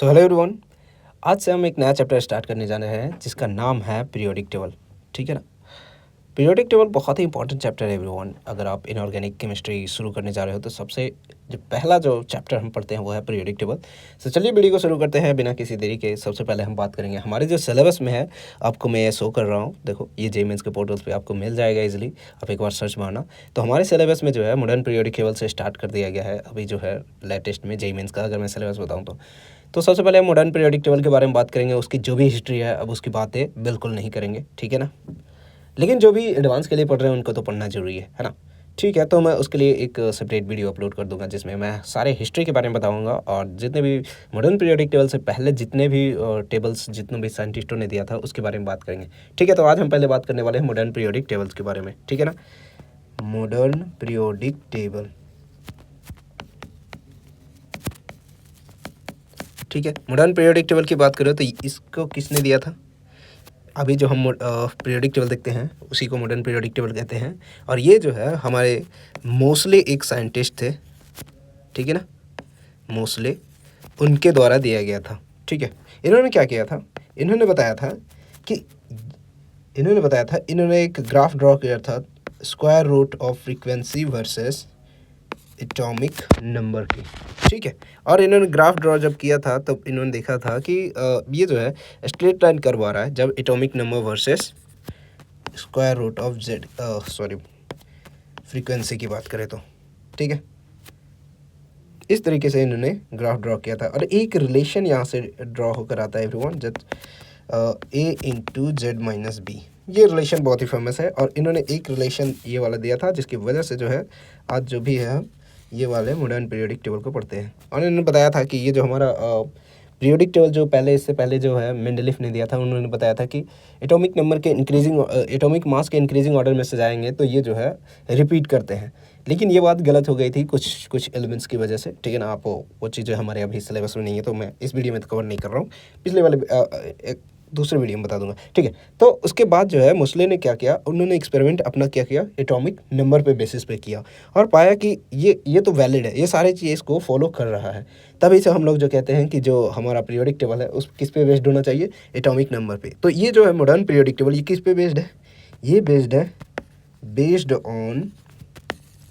So hello everyone. आज से हम एक नया चैप्टर स्टार्ट करने जा रहे हैं जिसका नाम है पीरियोडिक टेबल। ठीक है ना। पीरियोडिक टेबल बहुत ही इंपॉर्टेंट चैप्टर है एवरीवन। अगर आप इनऑर्गेनिक केमिस्ट्री शुरू करने जा रहे हो तो सबसे जो पहला चैप्टर हम पढ़ते हैं वो है पीरियोडिक टेबल। तो चलिए वीडियो को शुरू करते हैं बिना किसी देरी के। सबसे पहले हम बात करेंगे हमारे जो सिलेबस में है, आपको मैं ये शो कर रहा हूँ, देखो ये जेईई मेंस के पोर्टल्स पे आपको मिल जाएगा इजीली। आप एक बार सर्च मारना। तो हमारे सिलेबस में जो है मॉडर्न पीरियोडिक टेबल से स्टार्ट कर दिया गया है अभी जो है लेटेस्ट में जेईई मेंस का। अगर मैं सिलेबस बताऊँ तो सबसे पहले हम मॉडर्न पीरियोडिक टेबल के बारे में बात करेंगे। उसकी जो भी हिस्ट्री है अब उसकी बातें बिल्कुल नहीं करेंगे, ठीक है ना। लेकिन जो भी एडवांस के लिए पढ़ रहे हैं उनको तो पढ़ना जरूरी है ना। ठीक है, तो मैं उसके लिए एक सेपरेट वीडियो अपलोड कर दूंगा जिसमें मैं सारे हिस्ट्री के बारे में बताऊंगा और जितने भी मॉडर्न पीरियोडिक टेबल से पहले जितने भी टेबल्स जितने भी साइंटिस्टों ने दिया था उसके बारे में बात करेंगे। ठीक है, तो आज हम पहले बात करने वाले हैं मॉडर्न पीरियोडिक टेबल्स के बारे में, ठीक है ना। मॉडर्न पीरियोडिक टेबल, ठीक है। मॉडर्न पीरियोडिक टेबल की बात करें तो इसको किसने दिया था? अभी जो हम पीरियोडिक टेबल देखते हैं उसी को मॉडर्न पीरियोडिक टेबल कहते हैं। और ये जो है हमारे मोस्ले एक साइंटिस्ट थे, ठीक है ना, मोस्ले, उनके द्वारा दिया गया था। ठीक है, इन्होंने क्या किया था? इन्होंने बताया था इन्होंने एक ग्राफ ड्रॉ किया था, square root of frequency versus atomic number की। ठीक है, और इन्होंने ग्राफ ड्रॉ जब किया था तब इन्होंने देखा था कि ये जो है स्ट्रेट लाइन कर्व आ रहा है जब atomic number versus square root of Z frequency की बात करें तो, ठीक है। इस तरीके से इन्होंने ग्राफ ड्रॉ किया था और एक रिलेशन यहाँ से ड्रॉ होकर आता है एवरीवन, जब ए इंटू जेड माइनस बी। ये रिलेशन बहुत ही फेमस है और इन्होंने एक रिलेशन ये वाला दिया था जिसकी वजह से जो है आज जो भी है ये वाले मॉडर्न पीरियोडिक टेबल को पढ़ते हैं। और इन्होंने बताया था कि ये जो हमारा पीरियोडिक टेबल जो इससे पहले जो है मेंडलीफ ने दिया था, उन्होंने बताया था कि एटॉमिक नंबर के एटॉमिक मास के इंक्रीजिंग ऑर्डर में से जाएंगे तो ये जो है रिपीट करते हैं। लेकिन ये बात गलत हो गई थी कुछ एलिमेंट्स की वजह से, ठीक है ना। आप वो चीज़ें हमारे अभी सिलेबस में नहीं है तो मैं इस वीडियो में तो कवर नहीं कर रहा हूँ, पिछले वाले दूसरे वीडियो में बता दूंगा, ठीक है। तो उसके बाद जो है मोस्ले ने क्या किया, उन्होंने एक्सपेरिमेंट अपना क्या किया, एटॉमिक नंबर पे बेसिस पे किया और पाया कि ये तो वैलिड है, ये सारी चीज़ इसको फॉलो कर रहा है। तभी से हम लोग जो कहते हैं कि जो हमारा पीरियोडिक टेबल है उस किस पे बेस्ड होना चाहिए, एटॉमिक नंबर पे। तो ये जो है मॉडर्न पीरियोडिक टेबल ये किस पे बेस्ड है? ये बेस्ड ऑन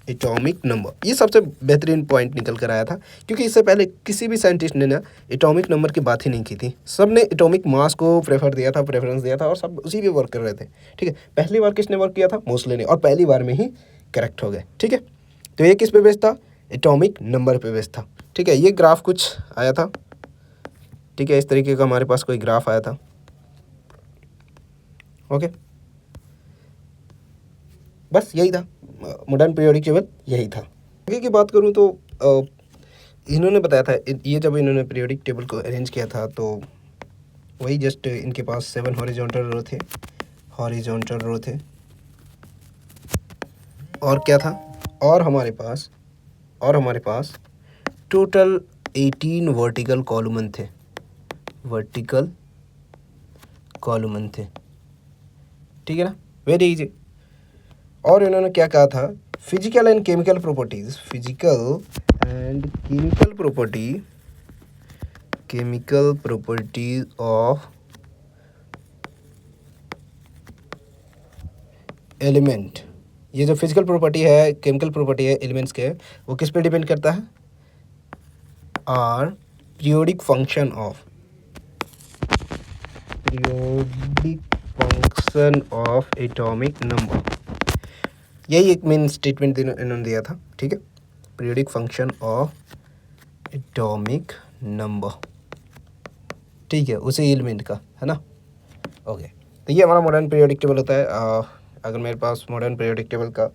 एटॉमिक नंबर। ये सबसे बेहतरीन पॉइंट निकल कर आया था क्योंकि इससे पहले किसी भी साइंटिस्ट ने ना एटॉमिक नंबर की बात ही नहीं की थी। सब ने एटॉमिक मास को प्रेफरेंस दिया था और सब उसी पे वर्क कर रहे थे, ठीक है। पहली बार किसने वर्क किया था? मोस्ले ने, और पहली बार में ही करेक्ट हो गए, ठीक है। तो ये किस पे बेस्ड था? एटॉमिक नंबर पे बेस्ड था, ठीक है। ये ग्राफ कुछ आया था, ठीक है, इस तरीके का हमारे पास कोई ग्राफ आया था, ओके। बस यही था मॉडर्न पीरियोडिक टेबल, यही था। आगे की बात करूँ तो इन्होंने बताया था, ये जब इन्होंने पीरियोडिक टेबल को अरेंज किया था तो वही जस्ट इनके पास 7 हॉरिजॉन्टल रो थे और क्या था, और हमारे पास टोटल 18 वर्टिकल कॉलमन थे, ठीक है ना, वेरी इजी। और इन्होंने क्या कहा था, physical and chemical properties of element. ये जो फिजिकल प्रॉपर्टी है, केमिकल प्रॉपर्टी है एलिमेंट्स के, वो किस पे डिपेंड करता है? Are periodic function of atomic number. यही एक मेन स्टेटमेंट इन्होंने दिया था, ठीक है। Periodic function of atomic number, ठीक है, उसी एलिमेंट का, है ना, ओके। तो ये हमारा मॉडर्न पीरियोडिक टेबल होता है। अगर मेरे पास मॉडर्न पीरियोडिक टेबल का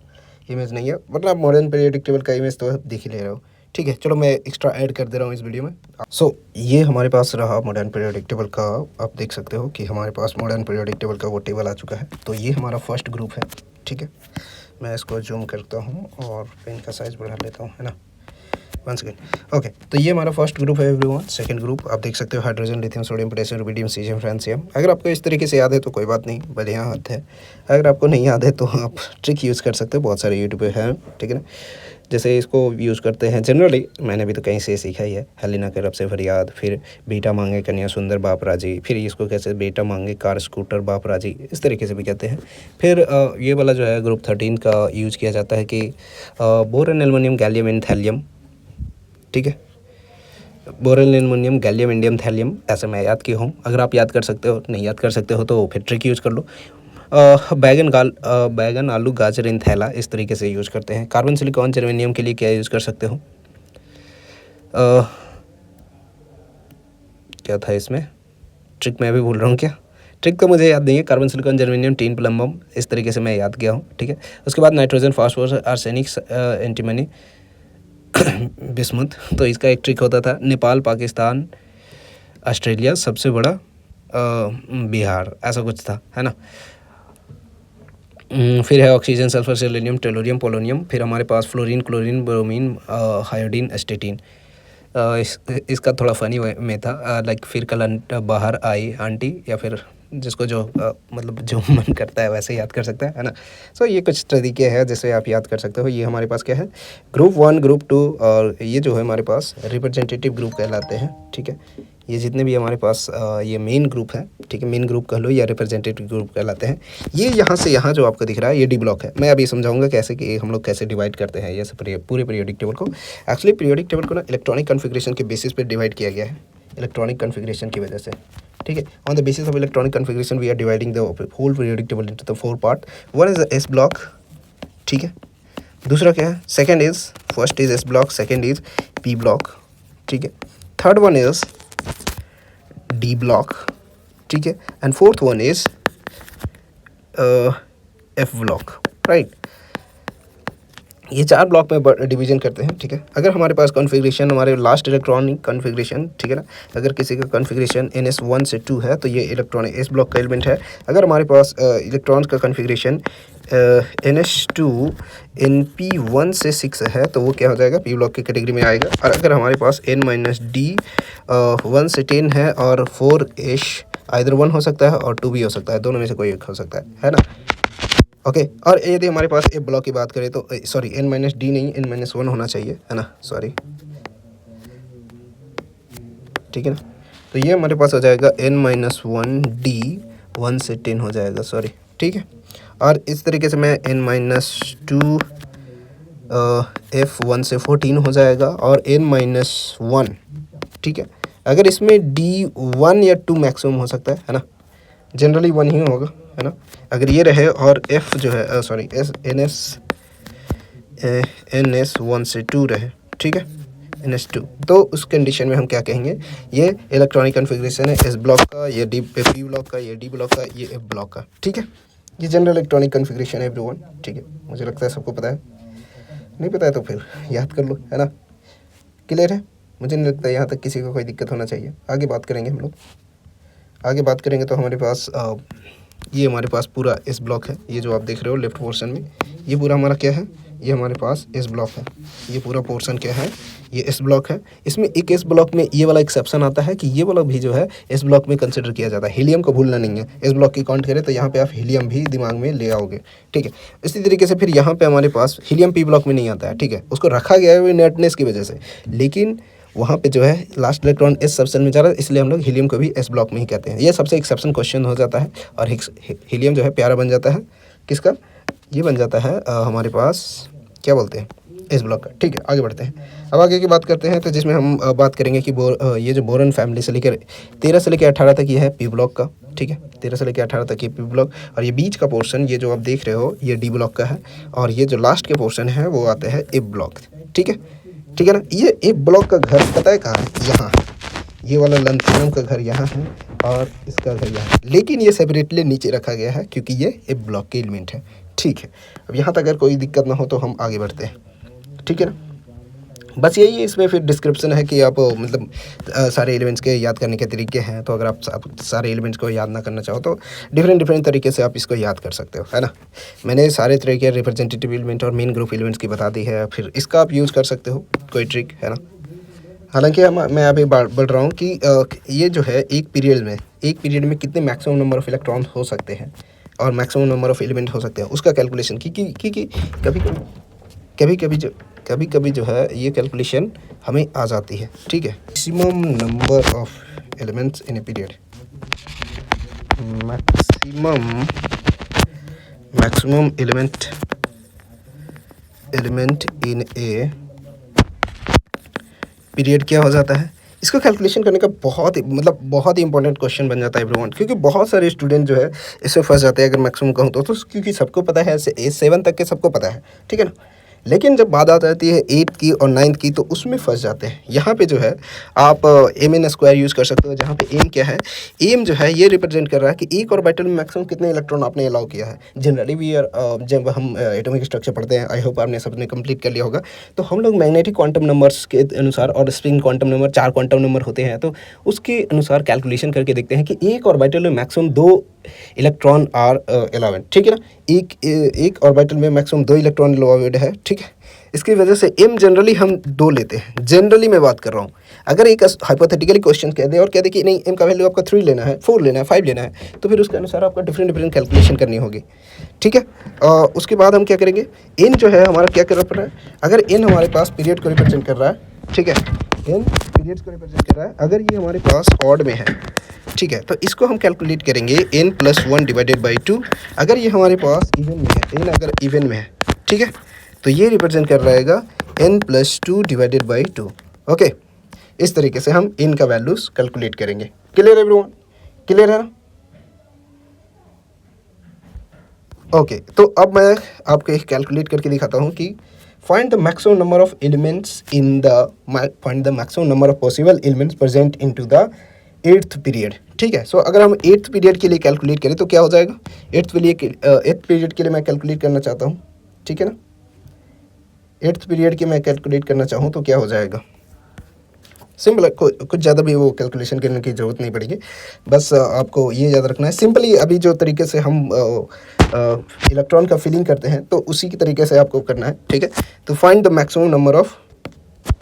इमेज नहीं है, मतलब मॉडर्न पीरियोडिक टेबल का इमेज तो देख ही ले रहे हो, ठीक है। चलो मैं एक्स्ट्रा ऐड कर दे रहा हूँ इस वीडियो में। ये हमारे पास रहा मॉडर्न पीरियोडिक टेबल का। आप देख सकते हो कि हमारे पास मॉडर्न पीरियोडिक टेबल का वो टेबल आ चुका है। तो ये हमारा फर्स्ट ग्रुप है, ठीक है। मैं इसको जूम करता हूँ और पेन का साइज़ बढ़ा लेता हूँ, है ना, 1 सेकेंड, ओके। तो ये हमारा फर्स्ट ग्रुप है एवरीवन। सेकंड ग्रुप आप देख सकते हो, hydrogen, lithium, sodium, potassium, rubidium, caesium, francium. अगर आपको इस तरीके से याद है तो कोई बात नहीं, बढ़िया हाथ है। अगर आपको नहीं याद है तो आप ट्रिक यूज़ कर सकते हो, बहुत सारे यूट्यूब पे हैं, ठीक है ना। जैसे इसको यूज़ करते हैं जनरली, मैंने भी तो कहीं से सीखा ही है, हेलिना के रब से फरियाद, फिर बेटा मांगे कन्या सुंदर बाप राजी, फिर इसको कैसे बेटा मांगे कार स्कूटर बाप राजी, इस तरीके से भी कहते हैं। फिर ये वाला जो है ग्रुप 13 का यूज़ किया जाता है कि boron aluminium gallium and thallium, ठीक है, boron aluminium gallium indium thallium, ऐसे मैं याद किया हूँ। अगर आप याद कर सकते हो, नहीं याद कर सकते हो तो फिर ट्रिक यूज़ कर लो। बैगन आलू गाजर इन थैला, इस तरीके से यूज़ करते हैं। कार्बन सिलिकॉन जर्मेनियम के लिए क्या यूज़ कर सकते हो? क्या था इसमें ट्रिक, मैं भी भूल रहा हूँ क्या, ट्रिक तो मुझे याद नहीं है। Carbon silicon germanium tin plumbum, इस तरीके से मैं याद किया हूँ, ठीक है। उसके बाद nitrogen phosphorus arsenic antimony bismuth, तो इसका एक ट्रिक होता था नेपाल पाकिस्तान ऑस्ट्रेलिया सबसे बड़ा बिहार, ऐसा कुछ था, है ना। फिर है oxygen sulphur selenium tellurium polonium, फिर हमारे पास फ्लोरीन क्लोरीन ब्रोमीन हायोडीन एस्टेटिन। इसका थोड़ा फनी में था, लाइक फिर कल बाहर आई आंटी, या फिर जिसको जो मतलब जो मन करता है वैसे याद कर सकता है ना। सो ये कुछ तरीके हैं जिससे आप याद कर सकते हो। ये हमारे पास क्या है, ग्रुप 1 ग्रुप 2, और ये जो है हमारे पास रिप्रेजेंटेटिव ग्रुप कहलाते हैं, ठीक है। ये जितने भी हमारे पास ये मेन ग्रुप है, ठीक है, मेन ग्रुप कह लो या रिप्रेजेंटेटिव ग्रुप कहलाते हैं। ये यहाँ से यहाँ जो आपको दिख रहा है ये डी ब्लॉक है। मैं अभी समझाऊंगा कैसे कि हम लोग कैसे डिवाइड करते हैं ये पूरे पीरियोडिक टेबल को। एक्चुअली पीरियोडिक टेबल को ना इलेक्ट्रॉनिक कॉन्फ़िगरेशन के बेसिस पे डिवाइड किया गया है, इलेक्ट्रॉनिक कॉन्फ़िगरेशन की वजह से, ठीक है। On the basis of electronic configuration we are dividing the whole periodic table into the 4 part. One is S block, ठीक है। दूसरा क्या है, first is S block, second is P block, ठीक है। Third one is D block, ठीक है, and fourth one is F block, right. ये 4 ब्लॉक में डिवीजन करते हैं, ठीक है। अगर हमारे पास कॉन्फ़िगरेशन, हमारे लास्ट इलेक्ट्रॉनिक कॉन्फ़िगरेशन, ठीक है ना, अगर किसी का कॉन्फ़िगरेशन NS1 से 2 है तो ये इलेक्ट्रॉनिक एस ब्लॉक का एलिमेंट है। अगर हमारे पास इलेक्ट्रॉन्स का कॉन्फ़िगरेशन NH2 NP1 से 6 है तो वो क्या हो जाएगा, पी ब्लॉक की कैटेगरी में आएगा। और अगर हमारे पास N-D 1 से 10 है और 4H आइदर 1 हो सकता है और 2 भी हो सकता है, दोनों में से कोई एक हो सकता है ना। ओके और यदि हमारे पास ए ब्लॉक की बात करें तो सॉरी N-D नहीं N-1 होना चाहिए, है ना, सॉरी, ठीक है ना। तो ये हमारे पास हो जाएगा N-1D 1 से 10 हो जाएगा, सॉरी, ठीक है। और इस तरीके से मैं N-2 F1 से 14 हो जाएगा और N-1, ठीक है। अगर इसमें D1 या 2 मैक्सिमम हो सकता है ना, जनरली 1 ही होगा, है ना। अगर ये रहे और F जो है सॉरी NS1 से 2 रहे, ठीक है, NS2, तो उस कंडीशन में हम क्या कहेंगे, ये इलेक्ट्रॉनिक कॉन्फ़िगरेशन है एस ब्लॉक का, ये डी पी ब्लॉक का, ये डी ब्लॉक का, ये एफ ब्लॉक का, ठीक है। ये जनरल इलेक्ट्रॉनिक कॉन्फ़िगरेशन है एवरीवन, ठीक है। मुझे लगता है सबको पता है, नहीं पता है तो फिर याद कर लो, है ना। क्लियर है, मुझे नहीं लगता यहाँ तक किसी को कोई दिक्कत होना चाहिए। आगे बात करेंगे हम लोग, आगे बात करेंगे तो हमारे पास ये हमारे पास पूरा एस ब्लॉक है। ये जो आप देख रहे हो लेफ्ट पोर्शन में, ये पूरा हमारा क्या है, ये हमारे पास एस ब्लॉक है। ये पूरा पोर्शन क्या है, ये एस ब्लॉक है। इसमें एक एस ब्लॉक में ये वाला एक्सेप्शन आता है कि ये वाला भी जो है एस ब्लॉक में कंसिडर किया जाता है। हीलियम को भूलना नहीं है, एस ब्लॉक की काउंट करें तो यहाँ पे आप हीलियम भी दिमाग में ले आओगे, ठीक है। इसी तरीके से फिर यहाँ पे हमारे पास हीलियम पी ब्लॉक में नहीं आता है, ठीक है, उसको रखा गया है नेटनेस की वजह से, लेकिन वहाँ पे जो है लास्ट इलेक्ट्रॉन एस सबसेल में जा रहा है, इसलिए हम लोग हीलियम को भी एस ब्लॉक में ही कहते हैं। ये सबसे एक्सेप्शन क्वेश्चन हो जाता है और हीलियम जो है प्यारा बन जाता है किसका, ये बन जाता है हमारे पास क्या बोलते हैं, एस ब्लॉक का, ठीक है। आगे बढ़ते हैं, अब आगे की बात करते हैं तो जिसमें हम बात करेंगे कि ये जो बोरन फैमिली से लेकर 13 से लेकर 18 तक ये है पी ब्लॉक का, ठीक है। 13 से लेकर 18 तक ये पी ब्लॉक, और ये बीच का पोर्शन ये जो आप देख रहे हो ये डी ब्लॉक का है, और ये जो लास्ट के पोर्शन है वो आते हैं ए ब्लॉक, ठीक है, ठीक है ना। ये ए ब्लॉक का घर पता है कहाँ है, यहाँ, ये वाला लंथेनम का घर यहाँ है और इसका घर यहाँ है, लेकिन ये सेपरेटली नीचे रखा गया है क्योंकि ये ए ब्लॉक के एलिमेंट है, ठीक है। अब यहाँ तक अगर कोई दिक्कत ना हो तो हम आगे बढ़ते हैं, ठीक है ना। बस यही है, इसमें फिर डिस्क्रिप्शन है कि आप मतलब सारे एलिमेंट्स के याद करने के तरीके हैं। तो अगर आप सारे एलिमेंट्स को याद ना करना चाहो तो डिफरेंट तरीके से आप इसको याद कर सकते हो, है ना। मैंने सारे तरीके रिप्रेजेंटेटिव एलिमेंट और मेन ग्रुप एलिमेंट्स की बता दी है, फिर इसका आप यूज़ कर सकते हो, कोई ट्रिक, है ना। हालांकि मैं अभी बढ़ रहा हूँ कि ये जो है एक पीरियड में कितने मैक्सिमम नंबर ऑफ इलेक्ट्रॉन हो सकते हैं और मैक्सिमम नंबर ऑफ एलिमेंट हो सकते हैं उसका कैलकुलेशन, क्योंकि कभी कभी जो है ये कैलकुलेशन हमें आ जाती है, ठीक है। Maximum number of elements in a period, maximum element in a period क्या हो जाता है। इसको कैलकुलेशन करने का बहुत ही इंपॉर्टेंट क्वेश्चन बन जाता है एवरीवन, क्योंकि बहुत सारे स्टूडेंट जो है इससे फंस जाते हैं। अगर मैक्सिमम कहूँ तो क्योंकि सबको पता है, 7 तक के सबको पता है, ठीक है ना। लेकिन जब बात आ जाती है 8th की और 9th की तो उसमें फंस जाते हैं। यहाँ पे जो है आप एम एन स्क्वायर यूज़ कर सकते हो, जहाँ पे एम क्या है, एम जो है ये रिप्रेजेंट कर रहा है कि एक ऑर्बिटल में मैक्सिमम कितने इलेक्ट्रॉन आपने अलाउ किया है। जनरली भी जब हम एटॉमिक स्ट्रक्चर पढ़ते हैं, आई होप आपने सबने कंप्लीट कर लिया होगा, तो हम लोग मैग्नेटिक क्वांटम नंबर्स के अनुसार और spring quantum number 4 quantum number होते हैं, तो उसके अनुसार कैलकुलेशन करके देखते हैं कि एक ऑर्बिटल में मैक्सिमम 2 इलेक्ट्रॉन आर अलाउड, ठीक है ना। एक ऑर्बिटल में मैक्सिमम 2 इलेक्ट्रॉन अलाउड है, ठीक है। इसकी वजह से एम जनरली हम 2 लेते हैं, जनरली मैं बात कर रहा हूँ। अगर एक हाइपोथेटिकली क्वेश्चन कह दे और कह दे कि नहीं एम का वैल्यू आपका 3 लेना है, 4 लेना है, 5 लेना है, तो फिर उसके अनुसार आपका डिफरेंट कैलकुलेशन करनी होगी, ठीक है। उसके बाद हम क्या करेंगे, एन जो है हमारा क्या कर रहा है, अगर एन हमारे पास पीरियड को रिप्रेजेंट कर रहा है, ठीक है, एन पीरियड को रिप्रेजेंट कर रहा है, अगर ये हमारे पास ऑड में है, ठीक है, तो इसको हम कैलकुलेट करेंगे n+1 डिवाइडेड बाई 2। अगर ये हमारे पास इवन में है, n अगर इवन में है, ठीक है, तो ये रिप्रेजेंट कर रहेगा n+2 डिवाइडेड बाई 2। ओके, इस तरीके से हम n का वैल्यूज कैलकुलेट करेंगे। क्लियर है एवरीवन, क्लियर है ना। ओके, तो अब मैं आपको एक कैलकुलेट करके दिखाता हूँ कि find the maximum number of elements in the find the maximum number of possible elements present into the 8th period, ठीक है। सो अगर हम 8th पीरियड के लिए कैलकुलेट करें तो क्या हो जाएगा। 8th पीरियड के लिए मैं कैलकुलेट करना चाहता हूँ, ठीक है ना। 8th पीरियड की मैं कैलकुलेट करना चाहूँ तो क्या हो जाएगा। सिंपल है, कुछ ज़्यादा भी वो कैलकुलेशन करने की ज़रूरत नहीं पड़ेगी, बस आपको ये याद रखना है। सिंपली अभी जो तरीके से हम इलेक्ट्रॉन का फिलिंग करते हैं तो उसी की तरीके से आपको करना है, ठीक है। तो find the maximum number of,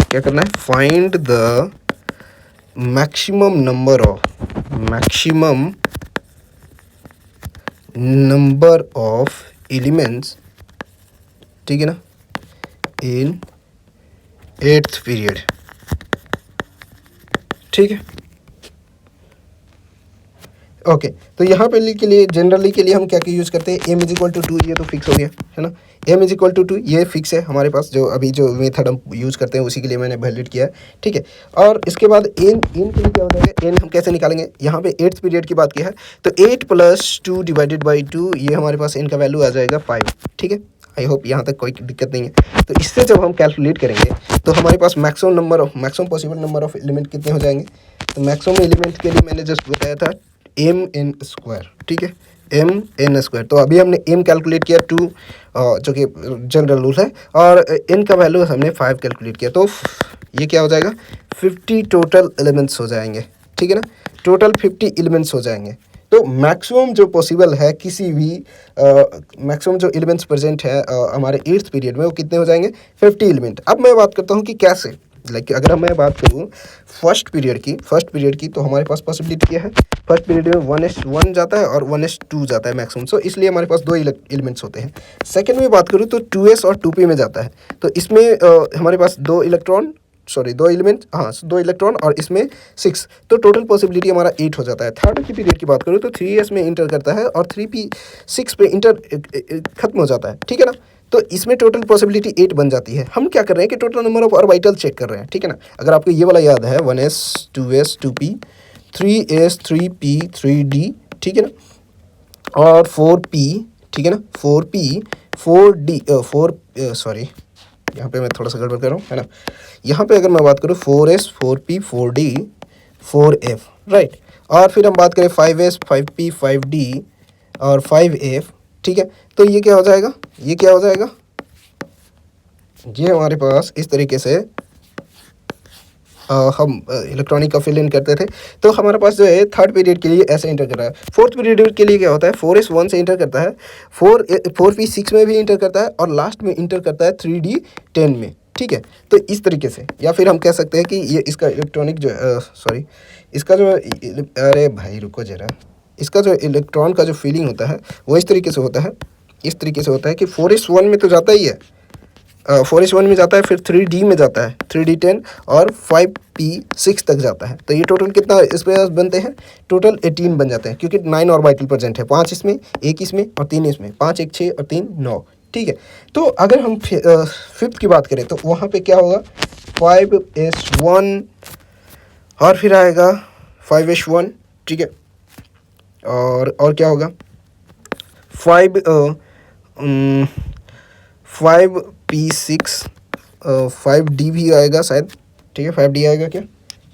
क्या करना है, find the maximum number of elements, ठीक है ना, इन 8th पीरियड, ठीक है। ओके, तो यहाँ पे के लिए जनरली के लिए हम क्या यूज़ करते हैं, m = 2, ये तो फिक्स हो गया है ना। m = 2 ये फिक्स है हमारे पास, जो अभी जो मेथड हम यूज़ करते हैं उसी के लिए मैंने वैलिडेट किया है, ठीक है। और इसके बाद n के लिए क्या हो जाएगा, n हम कैसे निकालेंगे, यहाँ पे 8th पीरियड की बात की है तो 8+2 डिवाइडेड बाई 2, ये हमारे पास n का वैल्यू आ जाएगा 5, ठीक है। आई होप यहाँ तक कोई दिक्कत नहीं है। तो इससे जब हम कैलकुलेट करेंगे तो हमारे पास maximum possible number of element कितने हो जाएंगे। तो मैक्सिमम एलिमेंट के लिए मैंने जस्ट बताया था mn², ठीक है, mn²। तो अभी हमने m कैलकुलेट किया 2, जो कि जनरल रूल है, और n का वैल्यू हमने 5 कैलकुलेट किया, तो ये क्या हो जाएगा, 50 टोटल एलिमेंट्स हो जाएंगे, ठीक है ना। टोटल 50 एलिमेंट्स हो जाएंगे। तो मैक्सिमम जो पॉसिबल है किसी भी मैक्सिमम जो एलिमेंट्स प्रेजेंट है हमारे 8th पीरियड में, वो कितने हो जाएंगे, 50 एलिमेंट। अब मैं बात करता हूँ कि कैसे, लाइक अगर मैं बात करूँ फर्स्ट पीरियड की तो हमारे पास पॉसिबिलिटी क्या है, फर्स्ट पीरियड में 1:1 जाता है और 1:2 जाता है मैक्सिमम, सो इसलिए हमारे पास 2 एलिमेंट्स होते हैं। सेकंड में बात करूँ तो 2s और 2p में जाता है, तो इसमें हमारे पास 2 इलेक्ट्रॉन और इसमें 6, तो टोटल पॉसिबिलिटी हमारा 8 हो जाता है। थर्ड की पीरियड की बात करूँ तो 3s में इंटर करता है और 3p 6 पे इंटर खत्म हो जाता है, ठीक है ना। तो इसमें टोटल पॉसिबिलिटी 8 बन जाती है। हम क्या कर रहे हैं कि total number of orbital check कर रहे हैं, ठीक है ना। अगर आपको ये वाला याद है 1s 2s 2p 3s 3p 3d, ठीक है ना, और 4p, ठीक है ना, 4p 4d 4 यहाँ पे मैं थोड़ा सा गड़बड़ कर रहा हूँ, है ना। यहाँ पे अगर मैं बात करूँ 4s 4p 4d 4f, right, और फिर हम बात करें 5s 5p 5d और 5f, ठीक है। तो ये क्या हो जाएगा, ये हमारे पास इस तरीके से हम इलेक्ट्रॉनिक का फिल इन करते थे। तो हमारे पास जो है थर्ड पीरियड के लिए ऐसे इंटर कर रहा है। फोर्थ पीरियड के लिए क्या होता है, 4s 1 से इंटर करता है, 4p 6 में भी इंटर करता है और लास्ट में इंटर करता है 3d 10 में, ठीक है। तो इस तरीके से, या फिर हम कह सकते हैं कि ये इसका इलेक्ट्रॉनिक जो इसका जो, अरे भाई रुको जरा, इसका जो इलेक्ट्रॉन का जो फीलिंग होता है वो इस तरीके से होता है, कि 4s 1 में तो जाता ही है, 4s1 में जाता है, फिर 3d में जाता है, 3d10 और 5p6 तक जाता है। तो ये टोटल कितना इस पे बनते हैं, टोटल 18 बन जाते हैं, क्योंकि 9 ऑर्बिटल प्रेजेंट है, 5 इसमें, 1 इसमें और 3 इसमें, 5 1 6 और 3 9। ठीक है, तो अगर हम फिफ्थ की बात करें तो वहाँ पे क्या होगा, 5s1 और फिर आएगा 5s1। ठीक है, और क्या होगा, 5p6, 5d भी आएगा शायद। ठीक है, 5d आएगा क्या,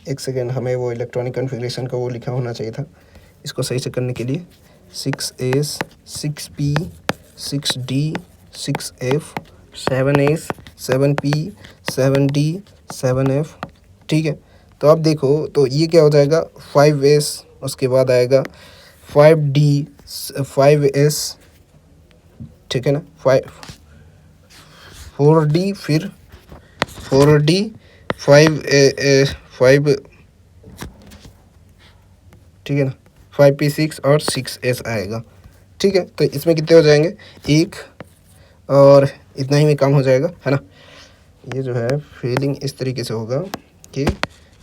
एक सेकेंड, हमें वो इलेक्ट्रॉनिक कॉन्फ़िगरेशन का वो लिखा होना चाहिए था इसको सही से करने के लिए। 6s, 6p, 6d, 6f, 7s, 7p, 7d, 7f। ठीक है, तो अब देखो तो ये क्या हो जाएगा, 5s, उसके बाद आएगा 5d, 5s, ठीक है ना, 4d, फिर 4d, 5, ठीक है ना, 5p6 और 6s आएगा। ठीक है, तो इसमें कितने हो जाएंगे, एक, और इतना ही में काम हो जाएगा, है ना। ये जो है फीलिंग इस तरीके से होगा कि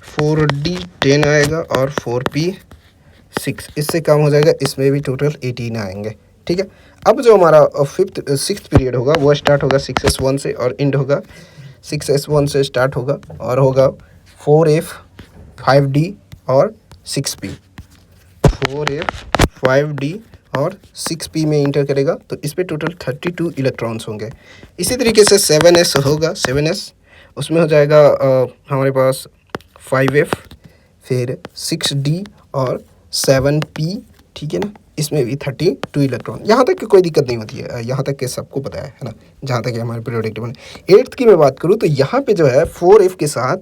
4d10 आएगा और 4p6, इससे काम हो जाएगा, इसमें भी टोटल 18 आएंगे। ठीक है, अब जो हमारा सिक्स्थ पीरियड होगा वो स्टार्ट होगा 6s1 से और एंड होगा 6s1 से स्टार्ट होगा और होगा 4f, 5d और 6p, 4f, 5d और 6p में इंटर करेगा, तो इस पे टोटल 32 इलेक्ट्रॉन्स होंगे। इसी तरीके से 7s होगा, 7s उसमें हो जाएगा हमारे पास 5f, फिर 6d और 7p। ठीक है ना, इसमें भी 32 इलेक्ट्रॉन। यहाँ तक कि कोई दिक्कत नहीं होती है, यहाँ तक कि सबको पता है ना, जहाँ तक कि हमारे पीरियोडिक टेबल। 8th की मैं बात करूँ तो यहाँ पे जो है 4f के साथ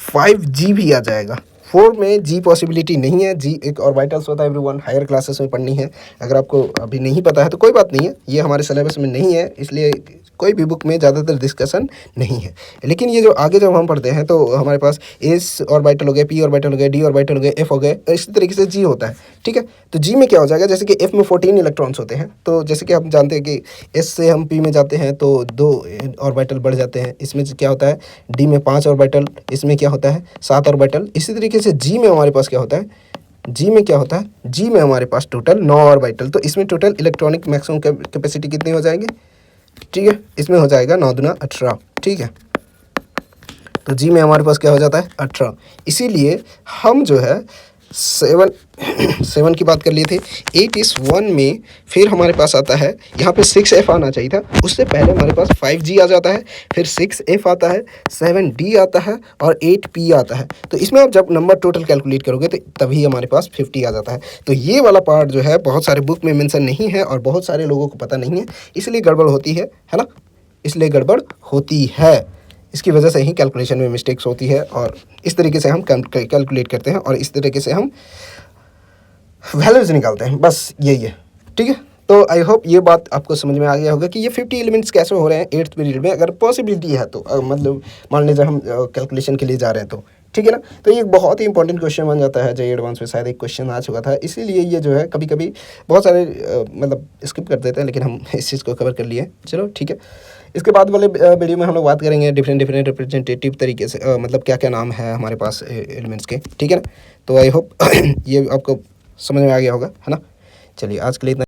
5g भी आ जाएगा। 4 में जी पॉसिबिलिटी नहीं है, जी एक ऑर्बिटल्स होता है एवरीवन, हायर क्लासेस में पढ़नी है। अगर आपको अभी नहीं पता है तो कोई बात नहीं है, ये हमारे सिलेबस में नहीं है, इसलिए कोई भी बुक में ज़्यादातर डिस्कशन नहीं है। लेकिन ये जो आगे जब हम पढ़ते हैं तो हमारे पास एस ऑर्बिटल हो गए, पी ऑर्बिटल हो गए, डी ऑर्बिटल हो गए, एफ हो गए, इसी तरीके से जी होता है। ठीक है, तो जी में क्या हो जाएगा, जैसे कि एफ में 14 इलेक्ट्रॉन्स होते हैं, तो जैसे कि हम जानते हैं कि एस से हम पी में जाते हैं तो 2 ऑर्बिटल बढ़ जाते हैं। इसमें क्या होता है, डी में 5 ऑर्बिटल, इसमें क्या होता है 7 ऑर्बिटल। इसी तरीके से जी में हमारे पास क्या होता है, जी में क्या होता है, जी में हमारे पास टोटल 9 ऑर्बिटल। तो इसमें टोटल इलेक्ट्रॉनिक मैक्सिमम कैपेसिटी कितनी हो जाएगी, ठीक है, इसमें हो जाएगा 9 दूना 18। ठीक है, तो जी में हमारे पास क्या हो जाता है 18। इसीलिए हम जो है 7 की बात कर लिए थे। 8s1 में फिर हमारे पास आता है, यहाँ पे 6f आना चाहिए था, उससे पहले हमारे पास 5g आ जाता है, फिर 6f आता है, 7d आता है और 8p आता है। तो इसमें आप जब नंबर टोटल कैलकुलेट करोगे तो तभी हमारे पास 50 आ जाता है। तो ये वाला पार्ट जो है बहुत सारे बुक में मेंशन नहीं है और बहुत सारे लोगों को पता नहीं है, इसलिए गड़बड़ होती है ना, इसलिए गड़बड़ होती है, इसकी वजह से ही कैलकुलेशन में मिस्टेक्स होती है। और इस तरीके से हम कैलकुलेट करते हैं और इस तरीके से हम वैल्यूज निकालते हैं, बस यही है। ठीक है, तो आई होप ये बात आपको समझ में आ गया होगा कि ये 50 एलिमेंट्स कैसे हो रहे हैं 8th पीरियड में, अगर पॉसिबिलिटी है तो मतलब मान लीजिए हम कैलकुलेशन के लिए जा रहे हैं तो, ठीक है ना। तो ये बहुत ही इंपॉर्टेंट क्वेश्चन बन जाता है, जेईई एडवांस में शायद एक क्वेश्चन आ चुका था, इसीलिए ये जो है कभी कभी बहुत सारे मतलब स्किप कर देते हैं, लेकिन हम इस चीज़ को कवर कर लिए। चलो ठीक है, इसके बाद वाले वीडियो में हम लोग बात करेंगे डिफरेंट रिप्रेजेंटेटिव तरीके से, मतलब क्या क्या नाम है हमारे पास एलिमेंट्स के। ठीक है ना, तो आई होप ये आपको समझ में आ गया होगा, है ना। चलिए आज के लिए इतना।